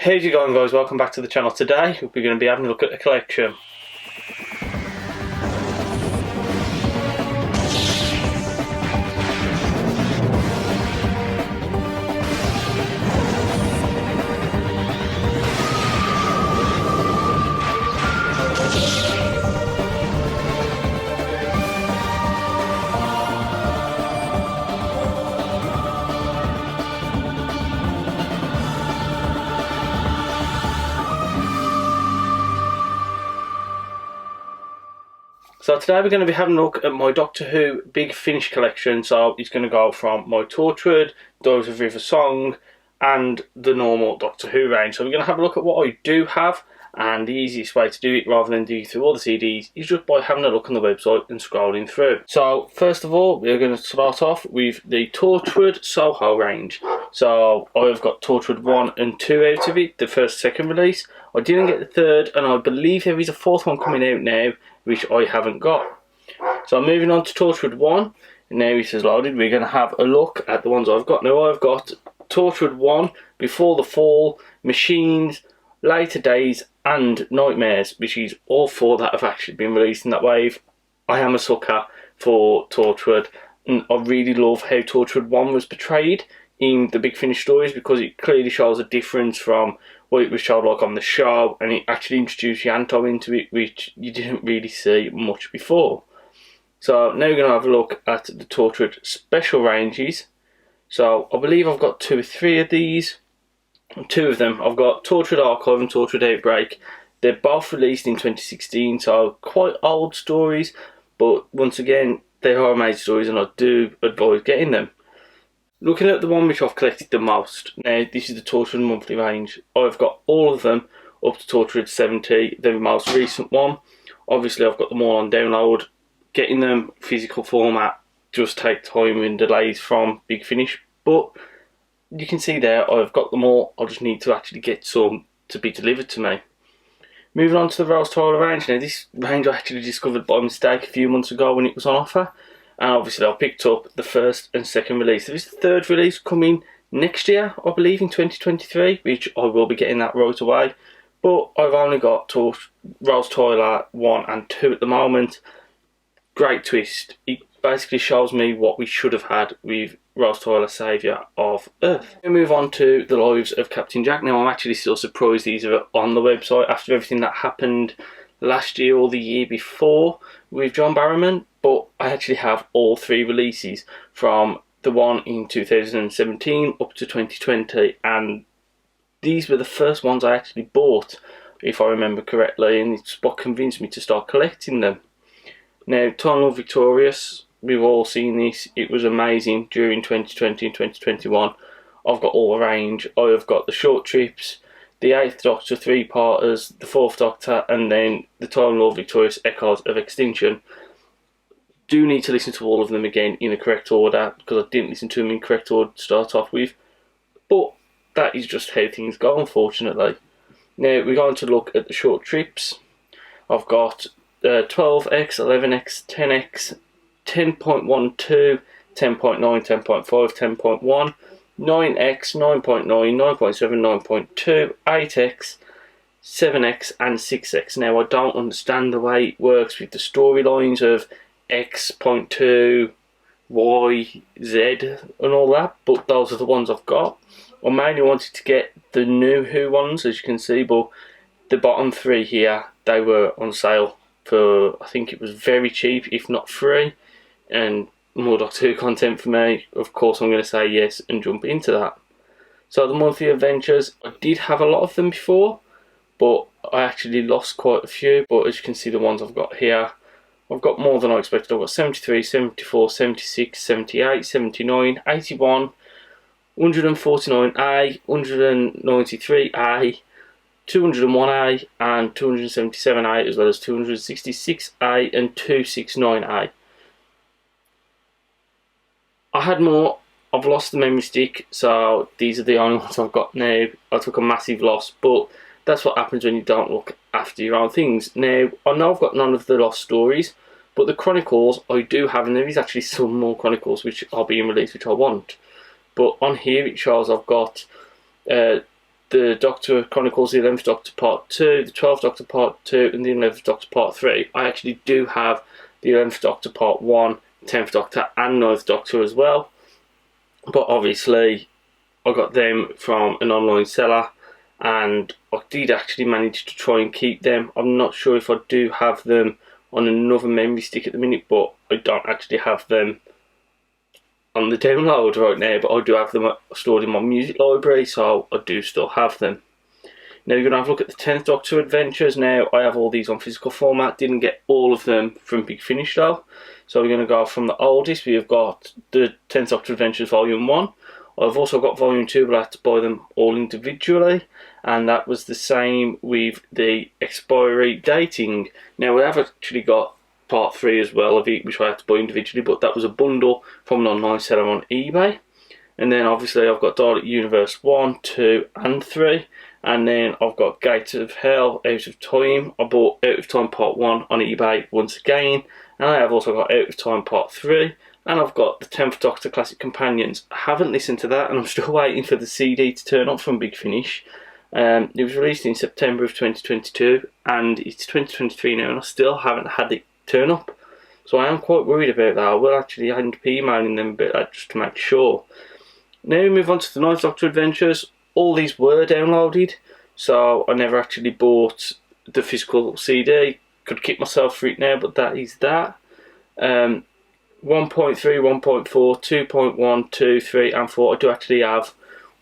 How's it going, guys? Welcome back to the channel. Today we're going to be having a look at the collection. So today we're going to be having a look at my Doctor Who Big Finish collection. So it's going to go from my Torchwood, Diaries of River Song and the normal Doctor Who range. So we're going to have a look at what I do have, and the easiest way to do it rather than do through all the CDs is just by having a look on the website and scrolling through. So first of all, we're going to start off with the Torchwood Soho range. So I've got Torchwood 1 and 2 out of it, the first, second release. I didn't get the third, and I believe there is a fourth one coming out now, which I haven't got. So I'm moving on to Torchwood 1, and now it is loaded. We're going to have a look at the ones I've got. Now I've got Torchwood 1, Before the Fall, Machines, Later Days and Nightmares, which is all four that have actually been released in that wave. I am a sucker for Torchwood, and I really love how Torchwood 1 was portrayed in the Big Finish stories, because it clearly shows a difference from what it was showed like on the show, and it actually introduced Yanto into it, which you didn't really see much before. So now we're going to have a look at the Torchwood special ranges. So I believe I've got 2 or 3 of these. Two of them, I've got Torchwood Archive and Torchwood Outbreak. They're both released in 2016, so quite old stories, but once again, they are amazing stories, and I do advise getting them. Looking at the one which I've collected the most, now this is the Torchwood monthly range. I've got all of them up to Torchwood 70, the most recent one. Obviously I've got them all on download. Getting them physical format does take time and delays from Big Finish, but you can see there I've got them all. I just need to actually get some to be delivered to me. Moving on to the Rose Tyler range. Now this range I actually discovered by mistake a few months ago when it was on offer, and obviously I picked up the first and second release. There is the third release coming next year, I believe in 2023, which I will be getting that right away, but I've only got Rose Tyler 1 and 2 at the moment. Great twist. It basically shows me what we should have had with Rose Tyler, Saviour of Earth. We move on to the Lives of Captain Jack. Now I'm actually still surprised these are on the website after everything that happened last year or the year before with John Barrowman, but I actually have all 3 releases from the one in 2017 up to 2020, and these were the first ones I actually bought, if I remember correctly, and it's what convinced me to start collecting them. Now, Eternal Victorious, we've all seen this. It was amazing during 2020 and 2021. I've got all the range. I have got the short trips, the 8th Doctor 3-parters, the 4th Doctor, and then the Eternal Victorious Echoes of Extinction. Do need to listen to all of them again in the correct order, because I didn't listen to them in correct order to start off with. But that is just how things go, unfortunately. Now, we're going to look at the short trips. I've got 12x, 11x, 10x, 10.12, 10.9, 10.5, 10.1, 9x, 9.9, 9.7, 9.2, 8x, 7x and 6x. Now I don't understand the way it works with the storylines of x.2, y, z and all that, but those are the ones I've got. I mainly wanted to get the new Who ones, as you can see, but the bottom 3 here, they were on sale for, I think it was very cheap, if not free, and more Doctor Who content for me. Of course I'm going to say yes and jump into that. So the monthly adventures, I did have a lot of them before, but I actually lost quite a few. But as you can see, the ones I've got here, I've got more than I expected. I've got 73, 74, 76, 78, 79, 81, 149A, 193A, 201A and 277A, as well as 266A and 269A. I had more. I've lost the memory stick, so these are the only ones I've got now. I took a massive loss, but that's what happens when you don't look after your own things. Now, I know I've got none of the lost stories, but the Chronicles I do have, and there is actually some more Chronicles which are being released which I want. But on here it shows I've got the Doctor Chronicles, the 11th Doctor Part 2, the 12th Doctor Part 2, and the 11th Doctor Part 3. I actually do have the 11th Doctor Part 1, 10th Doctor, and 9th Doctor as well. But obviously, I got them from an online seller, and I did actually manage to try and keep them. I'm not sure if I do have them on another memory stick at the minute, but I don't actually have them on the download right now, but I do have them stored in my music library, so I do still have them. Now you're going to have a look at the 10th Doctor Adventures. Now I have all these on physical format, didn't get all of them from Big Finish though. So we're going to go from the oldest. We've got the 10th Doctor Adventures Volume 1. I've also got Volume 2, but I had to buy them all individually. And that was the same with the expiry dating. Now we have actually got Part 3 as well of it, which I had to buy individually, but that was a bundle from an online seller on eBay. And then obviously I've got Dalek Universe 1, 2 and 3. And then I've got Gates of Hell, Out of Time. I bought Out of Time Part 1 on eBay once again. And I have also got Out of Time Part 3. And I've got the 10th Doctor Classic Companions. I haven't listened to that, and I'm still waiting for the CD to turn up from Big Finish. It was released in September of 2022, and it's 2023 now, and I still haven't had it turn up. So I am quite worried about that. I will actually end up emailing them a bit just to make sure. Now we move on to the 9th Doctor Adventures. All these were downloaded, so I never actually bought the physical CD. Could kick myself for it now, but that is that. 1.3, 1.4, 2.1, 2, 3 and 4. I do actually have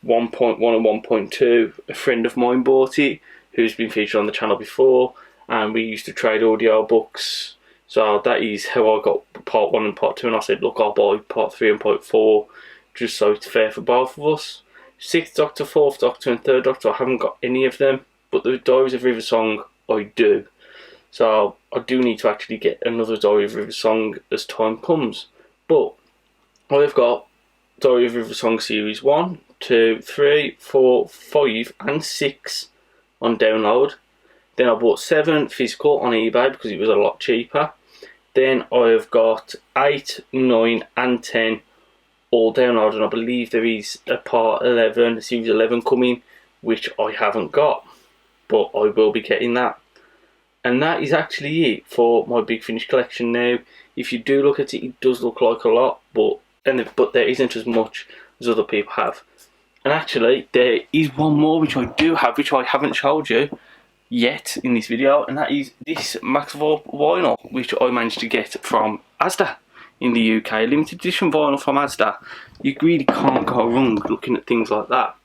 1.1 and 1.2. A friend of mine bought it, who's been featured on the channel before, and we used to trade audio books. So that is how I got Part 1 and Part 2, and I said, look, I'll buy Part 3 and Part 4, just so it's fair for both of us. 6th Doctor, 4th Doctor and 3rd Doctor, I haven't got any of them, but the Diaries of River Song, I do. So I do need to actually get another Diary of River Song as time comes. But I've got Diary of River Song Series 1, 2, 3, 4, 5 and 6 on download. Then I bought 7 physical on eBay because it was a lot cheaper. Then I've got 8, 9 and 10 all download, and I believe there is a Part 11, Series 11 coming, which I haven't got, but I will be getting that. And that is actually it for my Big Finish collection now. If you do look at it, it does look like a lot, but there isn't as much as other people have. And actually, there is one more which I do have, which I haven't showed you yet in this video, and that is this Max Vorp vinyl, which I managed to get from Asda in the UK. Limited edition vinyl from Asda. You really can't go wrong looking at things like that.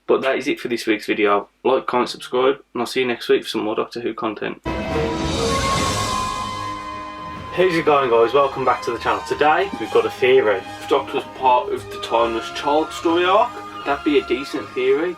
But that is it for this week's video. Like, comment, subscribe, and I'll see you next week for some more Doctor Who content. How's it going, guys? Welcome back to the channel. Today we've got a theory. If Doctor was part of the Timeless Child story arc, that'd be a decent theory.